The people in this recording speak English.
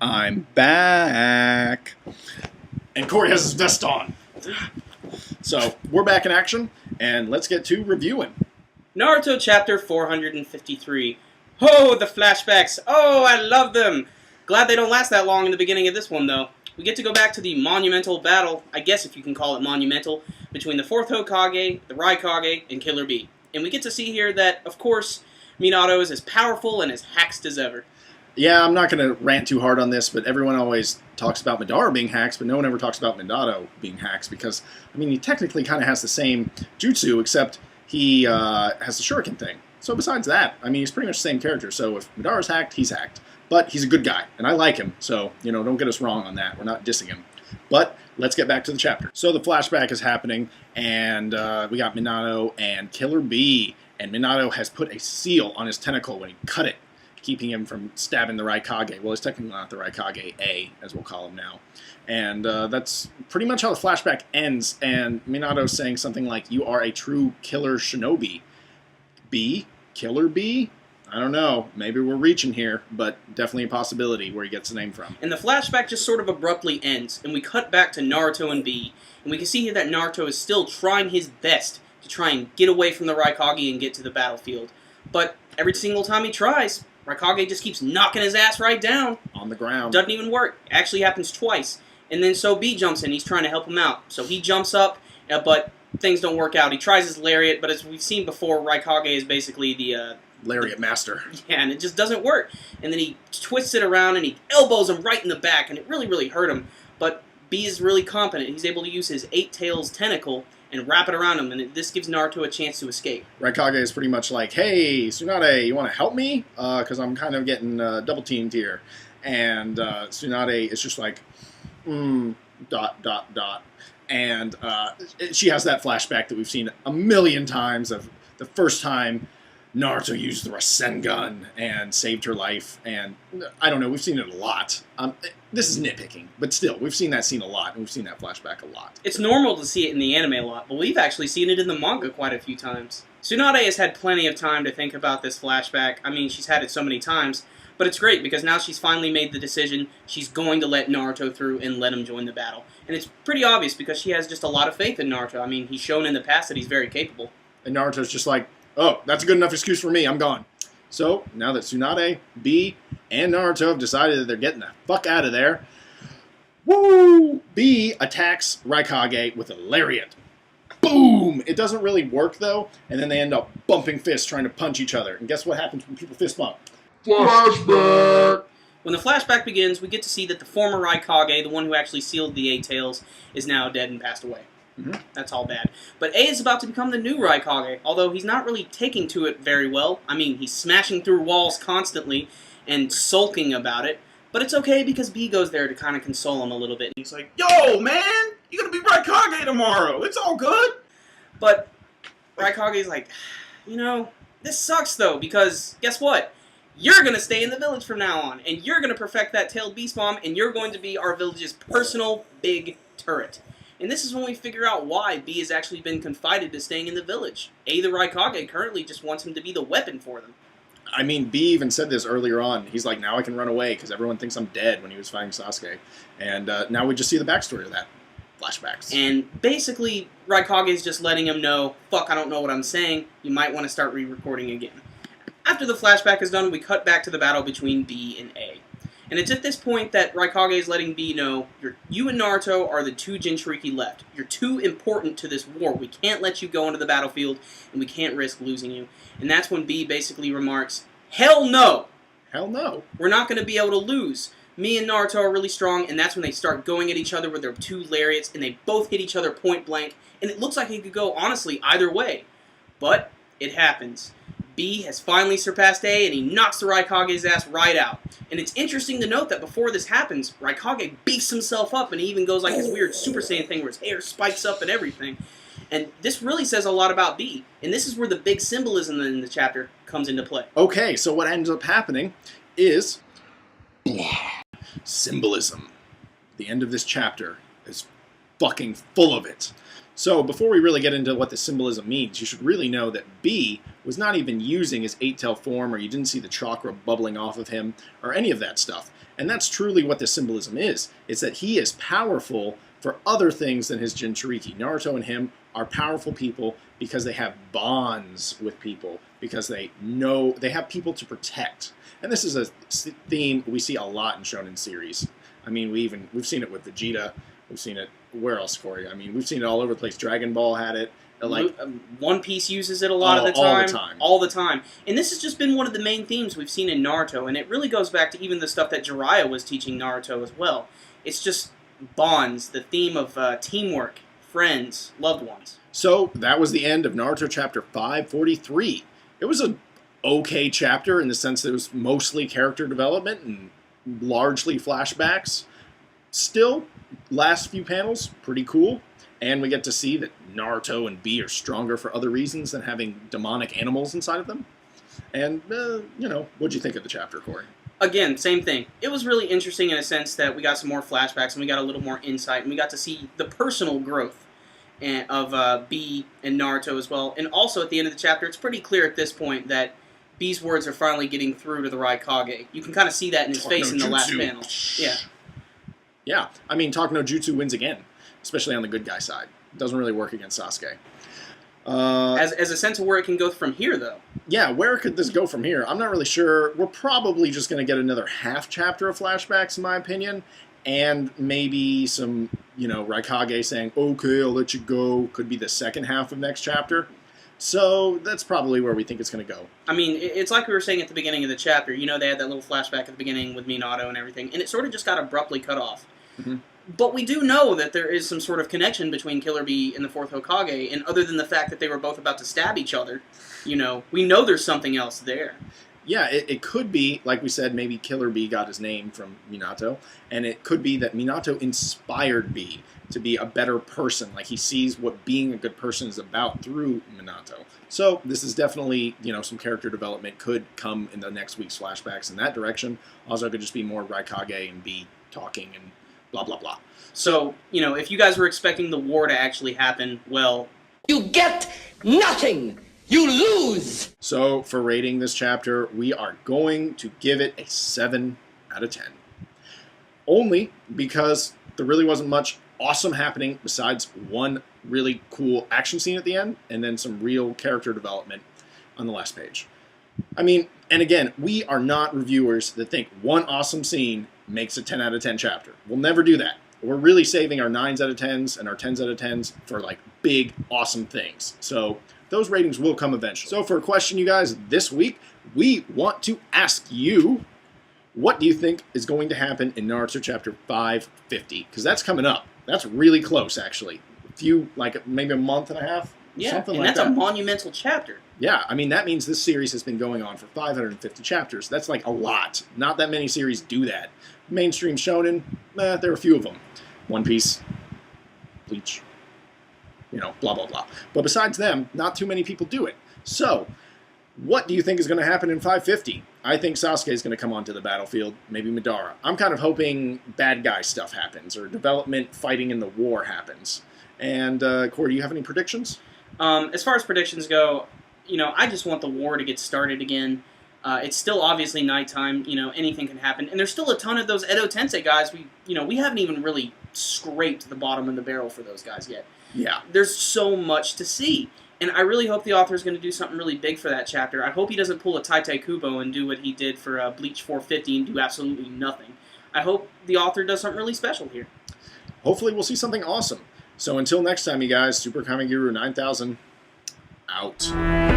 I'm back. And Corey has his vest on. So, we're back in action, and let's get to reviewing. Naruto chapter 453. Oh, the flashbacks. Oh, I love them. Glad they don't last that long in the beginning of this one, though. We get to go back to the monumental battle, I guess if you can call it monumental, between the 4th Hokage, the Raikage, and Killer Bee. And we get to see here that, of course, Minato is as powerful and as hacked as ever. Yeah, I'm not going to rant too hard on this, but everyone always talks about Madara being hacks, but no one ever talks about Minato being hacks, because, I mean, he technically kind of has the same jutsu, except he has the shuriken thing. So besides that, I mean, he's pretty much the same character, so if Madara's hacked, he's hacked. But he's a good guy, and I like him, so, you know, don't get us wrong on that. We're not dissing him. But let's get back to the chapter. So the flashback is happening, and we got Minato and Killer Bee, and Minato has put a seal on his tentacle when he cut it, keeping him from stabbing the Raikage. Well, he's technically not the Raikage A, as we'll call him now. And that's pretty much how the flashback ends, and Minato's saying something like, "You are a true killer shinobi." Bee? Killer Bee? I don't know. Maybe we're reaching here, but definitely a possibility where he gets the name from. And the flashback just sort of abruptly ends, and we cut back to Naruto and Bee, and we can see here that Naruto is still trying his best to try and get away from the Raikage and get to the battlefield. But every single time he tries, Raikage just keeps knocking his ass right down. On the ground. Doesn't even work. Actually happens twice. And then so Bee jumps in. He's trying to help him out. So he jumps up, but things don't work out. He tries his lariat, but as we've seen before, Raikage is basically the Lariat master. Yeah, and it just doesn't work. And then he twists it around and he elbows him right in the back, and it really, really hurt him. But Bee is really competent. He's able to use his 8 tails tentacle and wrap it around him, and this gives Naruto a chance to escape. Raikage is pretty much like, "Hey, Tsunade, you want to help me? Because I'm kind of getting double-teamed here." And Tsunade is just like, dot, dot, dot. And she has that flashback that we've seen a million times of the first time Naruto used the Rasengan and saved her life, and I don't know, we've seen it a lot. This is nitpicking, but still, we've seen that scene a lot, and we've seen that flashback a lot. It's normal to see it in the anime a lot, but we've actually seen it in the manga quite a few times. Tsunade has had plenty of time to think about this flashback. I mean, she's had it so many times, but it's great because now she's finally made the decision she's going to let Naruto through and let him join the battle. And it's pretty obvious because she has just a lot of faith in Naruto. I mean, he's shown in the past that he's very capable. And Naruto's just like, "Oh, that's a good enough excuse for me, I'm gone." So, now that Tsunade, Bee, and Naruto have decided that they're getting the fuck out of there, woo! Bee attacks Raikage with a lariat. Boom! It doesn't really work, though, and then they end up bumping fists trying to punch each other. And guess what happens when people fist bump? Flashback! When the flashback begins, we get to see that the former Raikage, the one who actually sealed the 8 tails, is now dead and passed away. That's all bad. But A is about to become the new Raikage, although he's not really taking to it very well. I mean, he's smashing through walls constantly and sulking about it. But it's okay because B goes there to kind of console him a little bit. He's like, "Yo, man, you're gonna be Raikage tomorrow. It's all good." But Raikage's like, "You know, this sucks though, because guess what? You're going to stay in the village from now on, and you're going to perfect that tailed beast bomb, and you're going to be our village's personal big turret." And this is when we figure out why B has actually been confided to staying in the village. A, the Raikage currently just wants him to be the weapon for them. I mean, B even said this earlier on. He's like, "Now I can run away because everyone thinks I'm dead," when he was fighting Sasuke. And now we just see the backstory of that. Flashbacks. And basically, Raikage is just letting him know, "Fuck, I don't know what I'm saying. You might want to start re-recording again." After the flashback is done, we cut back to the battle between B and A. And it's at this point that Raikage is letting B know, you and Naruto are the 2 Jinchuriki left. You're too important to this war. We can't let you go into the battlefield, and we can't risk losing you. And that's when B basically remarks, "Hell no! Hell no. We're not going to be able to lose. Me and Naruto are really strong," and that's when they start going at each other with their 2 lariats, and they both hit each other point blank, and it looks like it could go, honestly, either way. But it happens. B has finally surpassed A, and he knocks the Raikage's ass right out. And it's interesting to note that before this happens, Raikage beefs himself up, and he even goes like this weird Super Saiyan thing where his hair spikes up and everything. And this really says a lot about B. And this is where the big symbolism in the chapter comes into play. Okay, so what ends up happening is symbolism. The end of this chapter is fucking full of it. So before we really get into what the symbolism means, you should really know that B was not even using his 8-tail form, or you didn't see the chakra bubbling off of him, or any of that stuff. And that's truly what the symbolism is. It's that he is powerful for other things than his Jinchuriki. Naruto and him are powerful people because they have bonds with people, because they know they have people to protect. And this is a theme we see a lot in shonen series. I mean, we've seen it with Vegeta. We've seen it where else, Corey? I mean, we've seen it all over the place. Dragon Ball had it. Like One Piece uses it a lot of the time. All the time. All the time. And this has just been one of the main themes we've seen in Naruto, and it really goes back to even the stuff that Jiraiya was teaching Naruto as well. It's just bonds, the theme of teamwork, friends, loved ones. So that was the end of Naruto chapter 543. It was a okay chapter in the sense that it was mostly character development and largely flashbacks. Still, last few panels, pretty cool. And we get to see that Naruto and Bee are stronger for other reasons than having demonic animals inside of them. And, what'd you think of the chapter, Corey? Again, same thing. It was really interesting in a sense that we got some more flashbacks and we got a little more insight and we got to see the personal growth of Bee and Naruto as well. And also at the end of the chapter, it's pretty clear at this point that Bee's words are finally getting through to the Raikage. You can kind of see that in his face in the last panel. Yeah. Yeah, I mean, Talk no Jutsu wins again, especially on the good guy side. It doesn't really work against Sasuke. As a sense of where it can go from here, though. Yeah, where could this go from here? I'm not really sure. We're probably just going to get another half chapter of flashbacks, in my opinion, and maybe some, Raikage saying, okay, I'll let you go, could be the second half of next chapter. So that's probably where we think it's going to go. I mean, it's like we were saying at the beginning of the chapter. They had that little flashback at the beginning with Minato and everything, and it sort of just got abruptly cut off. Mm-hmm. But we do know that there is some sort of connection between Killer Bee and the Fourth Hokage, and other than the fact that they were both about to stab each other, we know there's something else there. Yeah, it could be, like we said, maybe Killer Bee got his name from Minato, and it could be that Minato inspired Bee to be a better person. Like, he sees what being a good person is about through Minato. So this is definitely, some character development could come in the next week's flashbacks in that direction. Also, it could just be more Raikage and Bee talking and blah, blah, blah. So, if you guys were expecting the war to actually happen, well... You get nothing! You lose! So, for rating this chapter, we are going to give it a 7 out of 10. Only because there really wasn't much awesome happening besides one really cool action scene at the end, and then some real character development on the last page. I mean, and again, we are not reviewers that think one awesome scene makes a 10 out of 10 chapter. We'll never do that. We're really saving our 9s out of 10s and our 10s out of 10s for, big, awesome things. So those ratings will come eventually. So for a question, you guys, this week, we want to ask you, what do you think is going to happen in Naruto chapter 550? Because that's coming up. That's really close, actually. Maybe a month and a half? Yeah, something and like that's that. a monumental chapter. Yeah, I mean, that means this series has been going on for 550 chapters. That's a lot. Not that many series do that. Mainstream shonen, there are a few of them. One Piece, Bleach, blah, blah, blah. But besides them, not too many people do it. So, what do you think is going to happen in 550? I think Sasuke is going to come onto the battlefield, maybe Madara. I'm kind of hoping bad guy stuff happens, or development fighting in the war happens. And, Corey, do you have any predictions? As far as predictions go, I just want the war to get started again. It's still obviously nighttime, anything can happen. And there's still a ton of those Edo Tensei guys. We haven't even really scraped the bottom of the barrel for those guys yet. Yeah. There's so much to see. And I really hope the author is going to do something really big for that chapter. I hope he doesn't pull a Tai Kubo and do what he did for Bleach 450 and do absolutely nothing. I hope the author does something really special here. Hopefully we'll see something awesome. So until next time, you guys, SuperKamiGuru9000 out.